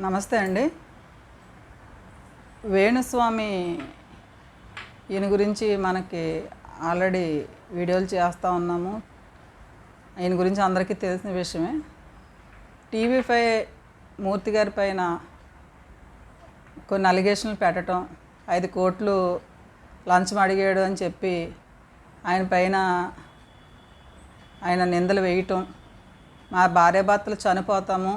నమస్తే అండి. వేణుస్వామి ఈయన గురించి మనకి ఆల్రెడీ వీడియోలు చేస్తూ ఉన్నాము. ఈయన గురించి అందరికీ తెలిసిన విషయమే. టీవీ5 మూర్తి గారి పైన కొన్ని అలిగేషన్లు పెట్టడం, 5 కోట్లు లంచం అడిగాడు అని చెప్పి ఆయన పైన ఆయన నిందలు వేయటం, మా భార్యాభర్తలు చనిపోతాము,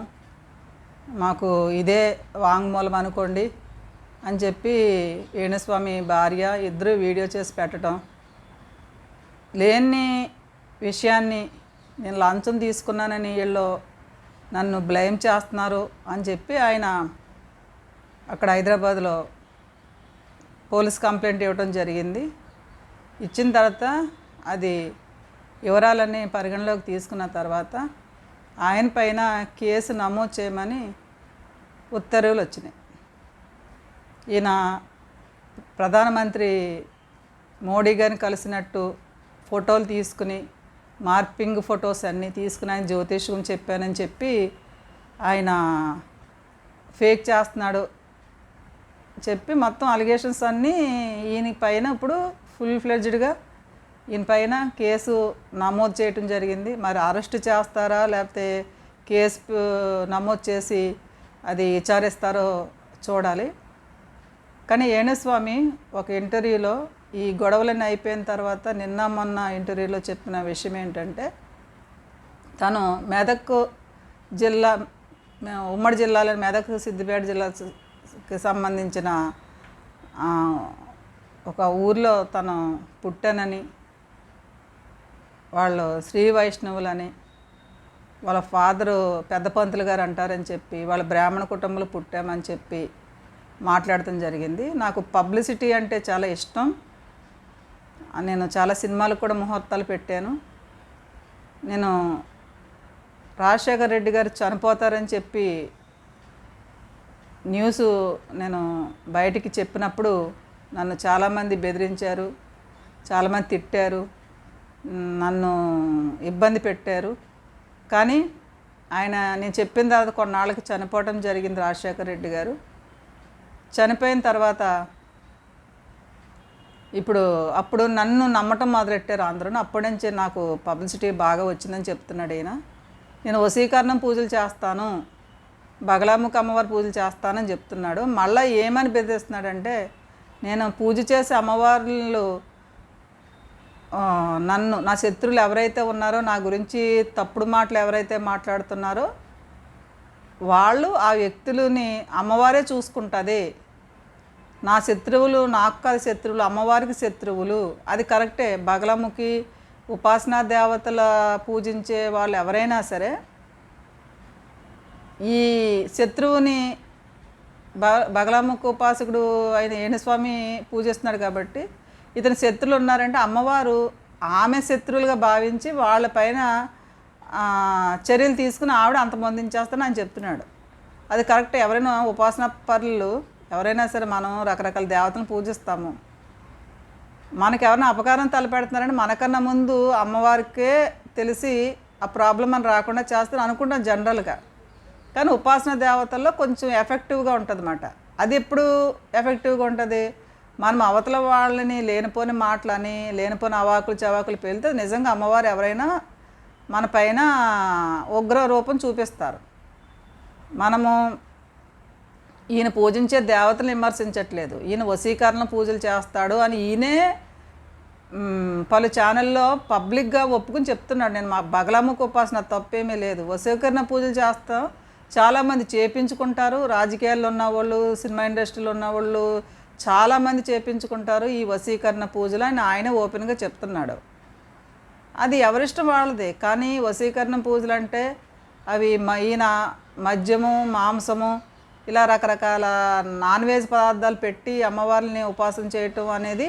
మాకు ఇదే వాంగ్మూలం అనుకోండి అని చెప్పి వేణుస్వామి భార్య ఇద్దరు వీడియో చేసి పెట్టడం, లేని విషయాన్ని నేను లంచం తీసుకున్నానని వీళ్ళు నన్ను బ్లేమ్ చేస్తున్నారు అని చెప్పి ఆయన అక్కడ హైదరాబాద్లో పోలీస్ కంప్లైంట్ ఇవ్వడం జరిగింది. ఇచ్చిన తర్వాత అది వివరాలన్నీ పరిగణలోకి తీసుకున్న తర్వాత ఆయన పైన కేసు నమోదు చేయమని ఉత్తర్వులు వచ్చినాయి. ఈయన ప్రధానమంత్రి మోడీ గారిని కలిసినట్టు ఫోటోలు తీసుకుని, మార్పింగ్ ఫొటోస్ అన్నీ తీసుకుని ఆయన జ్యోతిష్యం చెప్పానని చెప్పి ఆయన ఫేక్ చేస్తున్నాడు చెప్పి మొత్తం అలిగేషన్స్ అన్నీ ఈయన పైన ఇప్పుడు ఫుల్ ఫ్లెడ్జ్డ్గా ఈయన పైన కేసు నమోదు చేయటం జరిగింది. మరి అరెస్ట్ చేస్తారా లేకపోతే కేసు నమోదు చేసి అది విచారిస్తారో చూడాలి. కానీ వేణుస్వామి ఒక ఇంటర్వ్యూలో ఈ గొడవలన్నీ అయిపోయిన తర్వాత నిన్న మొన్న ఇంటర్వ్యూలో చెప్పిన విషయం ఏంటంటే, తను మెదక్ జిల్లా, ఉమ్మడి జిల్లాలో మెదక్ సిద్దిపేట జిల్లాకి సంబంధించిన ఒక ఊర్లో తను పుట్టానని, వాళ్ళు శ్రీ వైష్ణవులని, వాళ్ళ ఫాదరు పెద్ద పంతులు గారు అంటారని చెప్పి, వాళ్ళ బ్రాహ్మణ కుటుంబంలో పుట్టామని చెప్పి మాట్లాడటం జరిగింది. నాకు పబ్లిసిటీ అంటే చాలా ఇష్టం. నేను చాలా సినిమాలకు కూడా ముహూర్తాలు పెట్టాను. నేను రాజశేఖర రెడ్డి గారు చనిపోతారని చెప్పి న్యూస్ నేను బయటికి చెప్పినప్పుడు నన్ను చాలామంది బెదిరించారు, చాలామంది తిట్టారు, నన్ను ఇబ్బంది పెట్టారు. కానీ ఆయన నేను చెప్పిన తర్వాత కొన్నాళ్ళకి చనిపోవడం జరిగింది. రాజశేఖర రెడ్డి గారు చనిపోయిన తర్వాత అప్పుడు నన్ను నమ్మటం మొదలెట్టారు అందరూ. అప్పటి నుంచి నాకు పబ్లిసిటీ బాగా వచ్చిందని చెప్తున్నాడు ఈయన. నేను వశీకరణం పూజలు చేస్తాను, బగలాముఖ అమ్మవారి పూజలు చేస్తానని చెప్తున్నాడు. మళ్ళీ ఏమని బెదిరిస్తున్నాడంటే, నేను పూజ చేసే అమ్మవార్లు నా శత్రువులు ఎవరైతే ఉన్నారో, నా గురించి తప్పుడు మాటలు ఎవరైతే మాట్లాడుతున్నారో వాళ్ళు ఆ వ్యక్తులని అమ్మవారే చూసుకుంటుంది. నా శత్రువులు నాకు కాదు శత్రువులు, అమ్మవారికి శత్రువులు. అది కరెక్టే. బగలాముఖి ఉపాసనా దేవతల పూజించే వాళ్ళు ఎవరైనా సరే ఈ శత్రువుని బగలాముఖి ఉపాసకుడు ఆయన వేణుస్వామి పూజిస్తున్నాడు కాబట్టి, ఇతని శత్రువులు ఉన్నారంటే అమ్మవారు ఆమె శత్రువులుగా భావించి వాళ్ళపైన చర్యలు తీసుకుని ఆవిడ అంతమొందించేస్తానని ఆయన చెప్తున్నాడు. అది కరెక్ట్. ఎవరైనా ఉపాసనా పరులు ఎవరైనా సరే, మనం రకరకాల దేవతలను పూజిస్తాము. మనకు ఎవరైనా అపకారం తలపెడుతున్నారంటే మనకన్నా ముందు అమ్మవారికే తెలిసి ఆ ప్రాబ్లం మనం రాకుండా చేస్తాను అనుకుంటాం జనరల్గా. కానీ ఉపాసనా దేవతల్లో కొంచెం ఎఫెక్టివ్గా ఉంటుంది అన్నమాట. అది ఎప్పుడు ఎఫెక్టివ్గా ఉంటుంది? మనం అవతల వాళ్ళని లేనిపోని మాటలని, లేనిపోని అవాకులు చవాకులు పేలితే నిజంగా అమ్మవారు ఎవరైనా మన పైన ఉగ్ర రూపం చూపిస్తారు. మనము ఈయన పూజించే దేవతలను విమర్శించట్లేదు, ఈయన వశీకరణ పూజలు చేస్తాడు అని ఈయనే పలు ఛానల్లో పబ్లిక్గా ఒప్పుకుని చెప్తున్నాడు. నేను మా బగలాముఖి ఉపాసన తప్పేమీ లేదు, వశీకరణ పూజలు చేస్తాం, చాలామంది చేపించుకుంటారు. రాజకీయాల్లో ఉన్నవాళ్ళు, సినిమా ఇండస్ట్రీలో ఉన్నవాళ్ళు చాలామంది చేపించుకుంటారు ఈ వశీకరణ పూజలు అని ఆయన ఓపెన్గా చెప్తున్నాడు. అది ఎవరిష్టం వాళ్ళది. కానీ వశీకరణ పూజలు అంటే అవి ఈయన మద్యము, మాంసము, ఇలా రకరకాల నాన్ వెజ్ పదార్థాలు పెట్టి అమ్మవారిని ఉపాసన చేయటం అనేది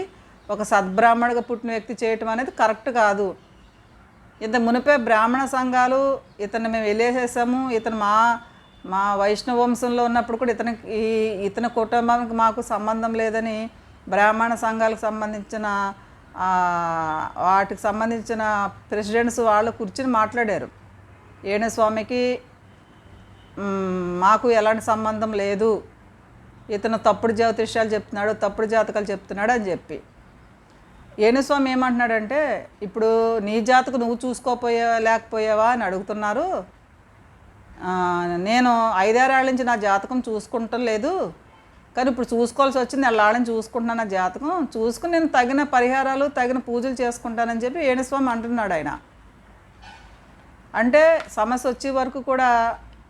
ఒక సద్బ్రాహ్మణుడిగా పుట్టిన వ్యక్తి చేయటం అనేది కరెక్ట్ కాదు. ఇంత మునిపే బ్రాహ్మణ సంఘాలు ఇతన్ని మేము వెళ్ళేసేసాము, ఇతను మా వైష్ణవ వంశంలో ఉన్నప్పుడు కూడా ఇతని కుటుంబానికి మాకు సంబంధం లేదని బ్రాహ్మణ సంఘాలకు సంబంధించిన వాటికి సంబంధించిన ప్రెసిడెంట్స్ వాళ్ళు కూర్చుని మాట్లాడారు. వేణుస్వామికి మాకు ఎలాంటి సంబంధం లేదు, ఇతను తప్పుడు జ్యోతిష్యాలు చెప్తున్నాడు, తప్పుడు జాతకాలు చెప్తున్నాడు అని చెప్పి. ఏనుస్వామి ఏమంటున్నాడంటే, ఇప్పుడు నీ జాతకు నువ్వు లేకపోయావా అని అడుగుతున్నారు. నేను 5-6 ఏళ్ళ నుంచి నా జాతకం చూసుకుంటం లేదు, కానీ ఇప్పుడు చూసుకోవాల్సి వచ్చింది. నెలలాళ్ళని చూసుకుంటున్నాను నా జాతకం, చూసుకుని నేను తగిన పరిహారాలు తగిన పూజలు చేసుకుంటానని చెప్పి ఏనుస్వామి అంటున్నాడు. ఆయన అంటే సమస్య వచ్చే వరకు కూడా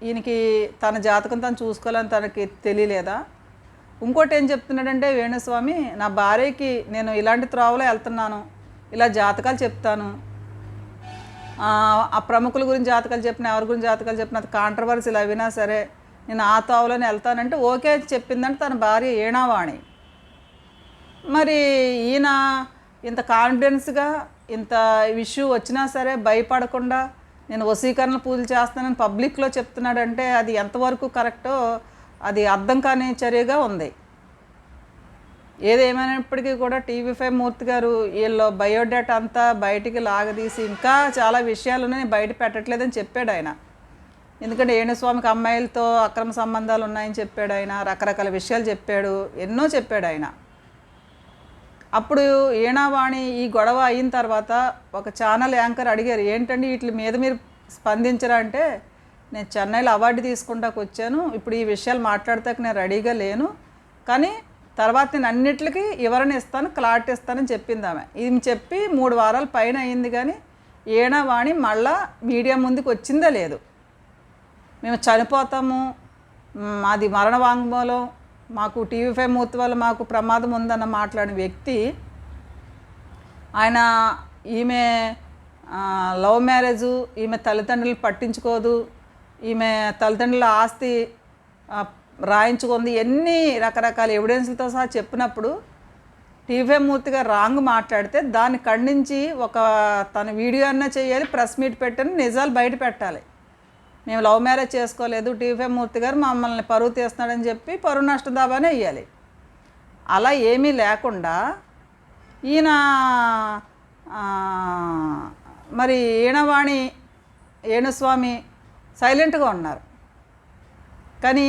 ఈయనకి తన జాతకం తను చూసుకోవాలని తనకి తెలియలేదా? ఇంకోటి ఏం చెప్తున్నాడంటే వేణుస్వామి, నా భార్యకి నేను ఇలాంటి త్రోవలో వెళ్తున్నాను, ఇలా జాతకాలు చెప్తాను, ఆ ప్రముఖుల గురించి జాతకాలు చెప్పిన, ఎవరి గురించి జాతకాలు చెప్పిన, అది కాంట్రవర్సీలు అయినా సరే నేను ఆ త్రోవలోనే వెళ్తానంటే ఓకే చెప్పిందంటే తన భార్య ఏణావాణి. మరి ఈయన ఇంత కాన్ఫిడెన్స్గా ఇంత ఇష్యూ వచ్చినా సరే భయపడకుండా నేను వశీకరణ పూజలు చేస్తానని పబ్లిక్లో చెప్తున్నాడంటే అది ఎంతవరకు కరెక్టో అది అర్థం కాని చర్యగా ఉంది. ఏదేమైనప్పటికీ కూడా టీవీ5 మూర్తి గారు వీళ్ళ బయోడేటా అంతా బయటికి లాగదీసి ఇంకా చాలా విషయాలను బయట పెట్టట్లేదని చెప్పాడు ఆయన. ఎందుకంటే ఏణుస్వామికి అమ్మాయిలతో అక్రమ సంబంధాలు ఉన్నాయని చెప్పాడు ఆయన, రకరకాల విషయాలు చెప్పాడు, ఎన్నో చెప్పాడు ఆయన. అప్పుడు ఏణావాణి ఈ గొడవ అయిన తర్వాత ఒక ఛానల్ యాంకర్ అడిగారు, ఏంటండి వీటి మీద మీరు స్పందించరా అంటే, నేను చెన్నైలో అవార్డు తీసుకుంటాకు వచ్చాను, ఇప్పుడు ఈ విషయాలు మాట్లాడతాక నేను రెడీగా లేను, కానీ తర్వాత నేను అన్నిటికీ వివరణ ఇస్తాను, క్లారిటీ ఇస్తానని చెప్పింది ఆమె. ఇది చెప్పి 3 వారాల పైన అయింది, కానీ ఏణావాణి మళ్ళా మీడియా ముందుకు వచ్చిందా లేదు. మేము చనిపోతాము, మాది మరణ వాంగ్మూలం, మాకు టీవీ5 మూర్తి వల్ల మాకు ప్రమాదం ఉందన్న మాట్లాడిన వ్యక్తి ఆయన. ఈమె లవ్ మ్యారేజు, ఈమె తల్లిదండ్రులు పట్టించుకోదు, ఈమె తల్లిదండ్రుల ఆస్తి రాయించుకుంది, ఎన్ని రకరకాల ఎవిడెన్స్లతో సహా చెప్పినప్పుడు టీవీ5 మూర్తి గారు రాంగ్ మాట్లాడితే దాన్ని ఖండించి ఒక తన వీడియో అన్నా చేయాలి, ప్రెస్ మీట్ పెట్టని నిజాలు బయట పెట్టాలి. మేము లవ్ మ్యారేజ్ చేసుకోలేదు, టీవీ5 మూర్తి గారు మమ్మల్ని పరువు తీస్తున్నాడని చెప్పి పరువు నష్ట దాబానే వేయాలి. అలా ఏమీ లేకుండా ఈయన మరి ఏణవాణి ఏణుస్వామి సైలెంట్గా ఉన్నారు. కానీ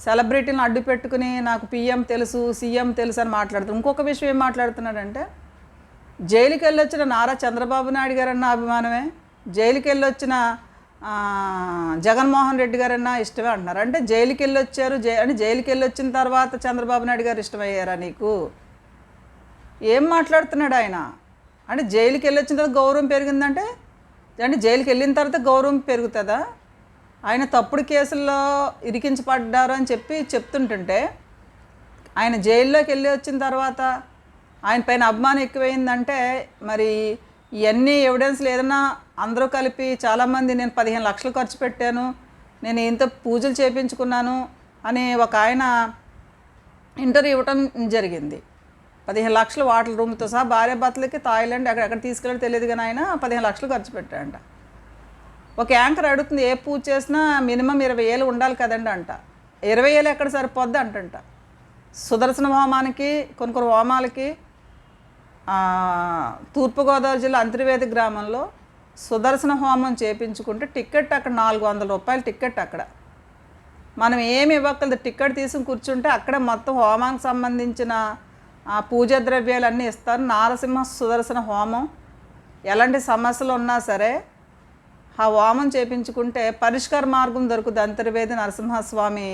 సెలబ్రిటీలను అడ్డు పెట్టుకుని నాకు పిఎం తెలుసు, సీఎం తెలుసు అని మాట్లాడుతున్నారు. ఇంకొక విషయం ఏం మాట్లాడుతున్నాడంటే, జైలుకి వెళ్ళొచ్చిన నారా చంద్రబాబు నాయుడు గారన్న అభిమానమే, జైలుకి వెళ్ళొచ్చిన జగన్మోహన్ రెడ్డి గారన్నా ఇష్టమే అంటున్నారు. అంటే జైలుకి వెళ్ళొచ్చారు, అంటే జైలుకి వెళ్ళొచ్చిన తర్వాత చంద్రబాబు నాయుడు గారు ఇష్టమయ్యారా నీకు? ఏం మాట్లాడుతున్నాడు ఆయన? అంటే జైలుకి వెళ్ళొచ్చిన తర్వాత గౌరవం పెరిగిందంటే, అంటే జైలుకి వెళ్ళిన తర్వాత గౌరవం పెరుగుతుందా? ఆయన తప్పుడు కేసుల్లో ఇరికించబడ్డారు అని చెప్తుంటుంటే, ఆయన జైల్లోకి వెళ్ళి వచ్చిన తర్వాత ఆయన పైన అభిమానం ఎక్కువైందంటే, మరి ఇవన్నీ ఎవిడెన్స్లు ఏదన్నా అందరూ కలిపి చాలామంది నేను 15 లక్షలు ఖర్చు పెట్టాను, నేను ఇంత పూజలు చేయించుకున్నాను అని ఒక ఆయన ఇంటర్వ్యూ ఇవ్వటం జరిగింది. 15 లక్షలు వాటర్ రూమ్తో సహా భార్యాభర్తలకి థాయిలాండ్ ఎక్కడ తీసుకెళ్ళి తెలియదు, కానీ ఆయన 15 లక్షలు ఖర్చు పెట్టాడంట. ఒక యాంకర్ అడుగుతుంది, ఏ పూజ చేసినా మినిమం 20,000 ఉండాలి కదండి అంట. 20,000 ఎక్కడ సరిపోద్ది అంటంట. సుదర్శన హోమానికి కొన్ని హోమాలకి తూర్పుగోదావరి జిల్లా అంతర్వేది గ్రామంలో సుదర్శన హోమం చేయించుకుంటే టికెట్ అక్కడ 400 రూపాయలు టికెట్. అక్కడ మనం ఏమి ఇవ్వక్కర్లేదు, టికెట్ తీసుకుని కూర్చుంటే అక్కడే మొత్తం హోమానికి సంబంధించిన పూజా ద్రవ్యాలు అన్నీ ఇస్తారు. నారసింహ సుదర్శన హోమం, ఎలాంటి సమస్యలు ఉన్నా సరే ఆ హోమం చేయించుకుంటే పరిష్కార మార్గం దొరుకుతుంది. అంతర్వేది నరసింహస్వామి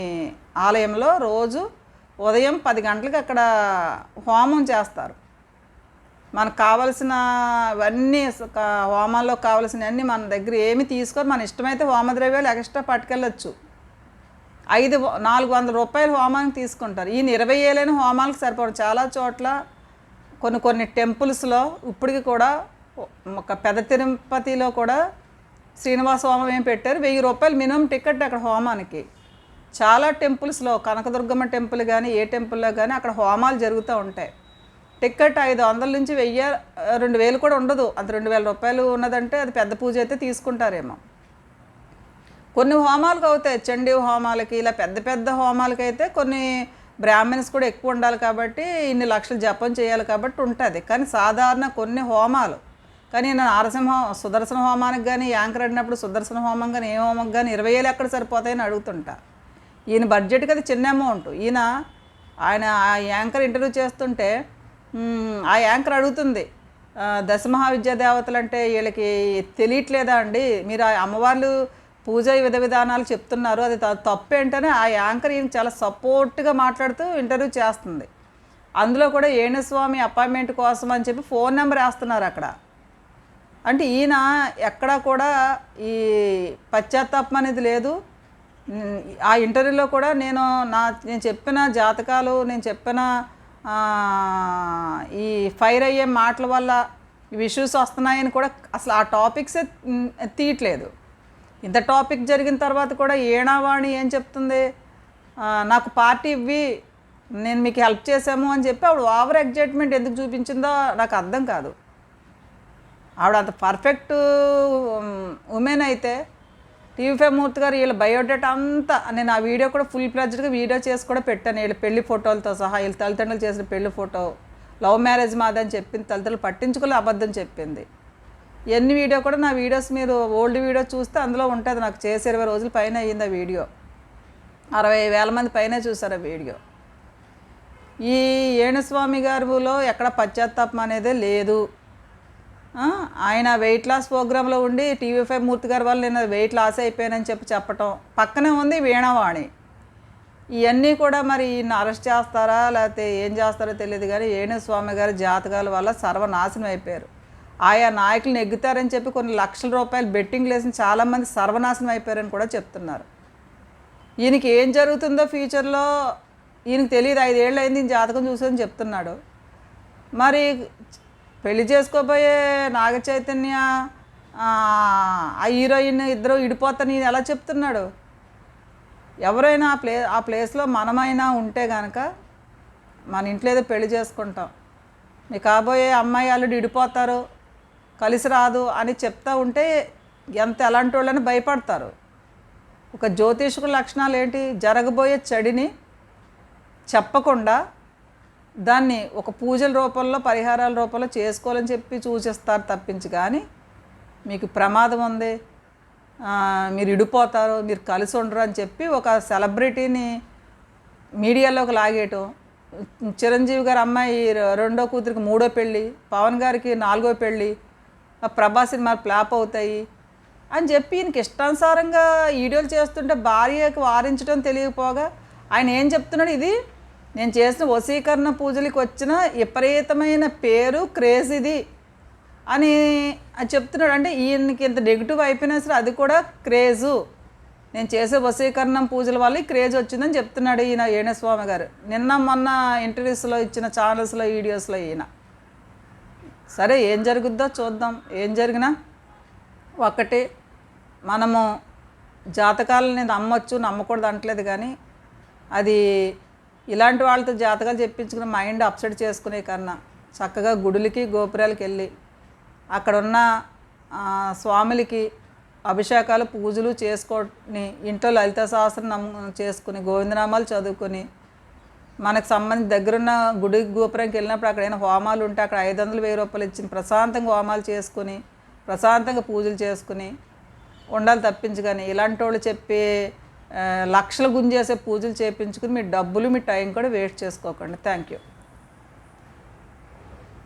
ఆలయంలో రోజు ఉదయం 10 గంటలకు అక్కడ హోమం చేస్తారు. మనకు కావలసినవన్నీ హోమాల్లో కావాల్సినవన్నీ మన దగ్గర ఏమి తీసుకొని మన ఇష్టమైతే హోమద్రవ్యాలు ఎక్స్ట్రా పట్టుకెళ్ళచ్చు. 400 రూపాయలు హోమానికి తీసుకుంటారు. ఈయన 20,000 హోమాలకు సరిపడు. చాలా చోట్ల కొన్ని టెంపుల్స్లో ఇప్పటికి కూడా ఒక పెద్ద తిరుపతిలో కూడా శ్రీనివాస హోమం ఏం పెట్టారు, 1000 రూపాయలు మినిమం టికెట్ అక్కడ హోమానికి. చాలా టెంపుల్స్లో కనకదుర్గమ్మ టెంపుల్ కానీ ఏ టెంపుల్లో కానీ అక్కడ హోమాలు జరుగుతూ ఉంటాయి. టికెట్ 500 నుంచి 1000, 2000 కూడా ఉండదు. అంత 2000 రూపాయలు ఉన్నదంటే అది పెద్ద పూజ అయితే తీసుకుంటారేమో. కొన్ని హోమాలకు అవుతాయి, చండీ హోమాలకి ఇలా పెద్ద పెద్ద హోమాలకైతే కొన్ని బ్రాహ్మణ్స్ కూడా ఎక్కువ ఉండాలి కాబట్టి ఇన్ని లక్షలు జపం చేయాలి కాబట్టి ఉంటుంది. కానీ సాధారణ కొన్ని హోమాలు కానీ నేను సుదర్శన హోమానికి కానీ యాంకర్ అడినప్పుడు సుదర్శన హోమం కానీ ఏ హోమం కానీ 20,000 ఎక్కడ సరిపోతాయని అడుగుతుంటా. ఈయన బడ్జెట్కి అది చిన్న అమౌంట్. ఆయన ఆ యాంకర్ ఇంటర్వ్యూ చేస్తుంటే ఆ యాంకర్ అడుగుతుంది, దశమహావిద్యాదేవతలు అంటే వీళ్ళకి తెలియట్లేదా అండి, మీరు ఆ అమ్మవార్లు పూజ విధ విధానాలు చెప్తున్నారు, అది తప్పేంటని ఆ యాంకర్ ఈయన చాలా సపోర్ట్గా మాట్లాడుతూ ఇంటర్వ్యూ చేస్తుంది. అందులో కూడా ఏణుస్వామి అపాయింట్మెంట్ కోసం అని చెప్పి ఫోన్ నెంబర్ వేస్తున్నారు అక్కడ. అంటే ఈయన ఎక్కడా కూడా ఈ పశ్చాత్తాపం అనేది లేదు. ఆ ఇంటర్వ్యూలో కూడా నేను చెప్పిన జాతకాలు, నేను చెప్పిన ఈ ఫైర్ అయ్యే మాటల వల్ల ఇష్యూస్ వస్తున్నాయని కూడా అసలు ఆ టాపిక్సే తీయట్లేదు. ఇంత టాపిక్ జరిగిన తర్వాత కూడా ఏణావాణి ఏం చెప్తుంది, నాకు పార్టీ ఇవ్వి, నేను మీకు హెల్ప్ చేశాము అని చెప్పి ఆవిడ ఓవర్ ఎగ్జైట్మెంట్ ఎందుకు చూపించిందో నాకు అర్థం కాదు. ఆవిడ అంత పర్ఫెక్ట్ ఉమెన్ అయితే టీవీ5 మూర్తి గారు వీళ్ళ బయోడేటా అంతా నేను ఆ వీడియో కూడా ఫుల్ ప్లెజ్డ్గా వీడియో చేసి కూడా పెట్టాను. వీళ్ళ పెళ్లి ఫోటోలతో సహా వీళ్ళ తల్లిదండ్రులు చేసిన పెళ్లి ఫోటో, లవ్ మ్యారేజ్ మాదని చెప్పింది, తల్లిదండ్రులు పట్టించుకోలే, అబద్ధం చెప్పింది. ఎన్ని వీడియో కూడా నా వీడియోస్ మీరు ఓల్డ్ వీడియో చూస్తే అందులో ఉంటుంది. నాకు చేసి 20 రోజుల పైన అయ్యింది ఆ వీడియో. 60,000 మంది పైనే చూసారు ఆ వీడియో. ఈ ఏణుస్వామి గారిలో ఎక్కడ పశ్చాత్తాపం అనేదే లేదు. ఆయన వెయిట్ లాస్ ప్రోగ్రాంలో ఉండి టీవీ5 మూర్తి గారి వల్ల నేను వెయిట్ లాస్ అయిపోయానని చెప్పటం, పక్కనే ఉంది వీణావాణి. ఇవన్నీ కూడా మరి ఈయన అరెస్ట్ చేస్తారా లేకపోతే ఏం చేస్తారో తెలియదు, కానీ ఏణుస్వామి గారి జాతకాల వల్ల సర్వనాశనం అయిపోయారు. ఆయా నాయకులు నెగ్గుతారని చెప్పి కొన్ని లక్షల రూపాయలు బెట్టింగ్ వేసిన చాలామంది సర్వనాశనం అయిపోయారని కూడా చెప్తున్నారు. ఈయనకి ఏం జరుగుతుందో ఫ్యూచర్లో ఈయనకి తెలియదు. 5 ఏళ్ళు అయింది ఈయన జాతకం చూసని చెప్తున్నాడు. మరి పెళ్లి చేసుకోబోయే నాగ చైతన్య ఆ హీరోయిన్ ఇద్దరు విడిపోతాను ఈయన ఎలా చెప్తున్నాడు? ఎవరైనా ఆ ప్లేస్లో మనమైనా ఉంటే కనుక మన ఇంట్లో ఏదో పెళ్లి చేసుకుంటాం, మీ కాబోయే అమ్మాయి అల్లుడు విడిపోతారు, కలిసి రాదు అని చెప్తా ఉంటే ఎలాంటి వాళ్ళని భయపడతారు. ఒక జ్యోతిష్కుల లక్షణాలు ఏంటి? జరగబోయే చెడిని చెప్పకుండా దాన్ని ఒక పూజల రూపంలో, పరిహారాల రూపంలో చేసుకోవాలని చెప్పి సూచిస్తారు తప్పించి, కానీ మీకు ప్రమాదం ఉంది, మీరు విడిపోతారు, మీరు కలిసి ఉండరు అని చెప్పి ఒక సెలబ్రిటీని మీడియాలోకి లాగేయటం. చిరంజీవి గారి అమ్మాయి 2వ కూతురికి 3వ పెళ్ళి, పవన్ గారికి 4వ పెళ్ళి, ప్రభాస్ సినిమాలు ఫ్లాప్ అవుతాయి అని చెప్పి ఈయనకి ఇష్టానుసారంగా వీడియోలు చేస్తుంటే భార్యకి వారించడం తెలియకపోగా ఆయన ఏం చెప్తున్నాడు, ఇది నేను చేసిన వశీకరణ పూజలకి వచ్చిన విపరీతమైన పేరు, క్రేజ్ ఇది అని చెప్తున్నాడు. అంటే ఈయనకి ఇంత నెగిటివ్ అయిపోయినా సరే అది కూడా క్రేజు, నేను చేసే వశీకరణం పూజల వల్ల ఈ క్రేజ్ వచ్చిందని చెప్తున్నాడు ఈయన ఏణుస్వామి గారు. నిన్న మొన్న ఇంటర్వ్యూస్లో ఇచ్చిన ఛానల్స్లో వీడియోస్లో ఈయన. సరే ఏం జరుగుద్దో చూద్దాం. ఏం జరిగినా ఒకటి, మనము జాతకాలని నమ్మొచ్చు నమ్మకూడదు అంటలేదు, కానీ అది ఇలాంటి వాళ్ళతో జాతకాలు చెప్పించుకుని మైండ్ అప్సెట్ చేసుకునే కన్నా చక్కగా గుడులకి గోపురాలకి వెళ్ళి అక్కడున్న స్వాములకి అభిషేకాలు పూజలు చేసుకొని ఇంట్లో లలిత సహస్రం చేసుకుని గోవిందనామాలు చదువుకొని మనకు సంబంధించి దగ్గరున్న గుడి గోపురంకి వెళ్ళినప్పుడు అక్కడైనా హోమాలు ఉంటే అక్కడ 500-1000 రూపాయలు ఇచ్చి ప్రశాంతంగా హోమాలు చేసుకుని ప్రశాంతంగా పూజలు చేసుకుని ఉండాలి తప్పించి, కానీ ఇలాంటి వాళ్ళు చెప్పే లక్షలు గుంజేసే పూజలు చేయించుకుని మీ డబ్బులు మీ టైం కూడా వేస్ట్ చేసుకోకండి. Thank you.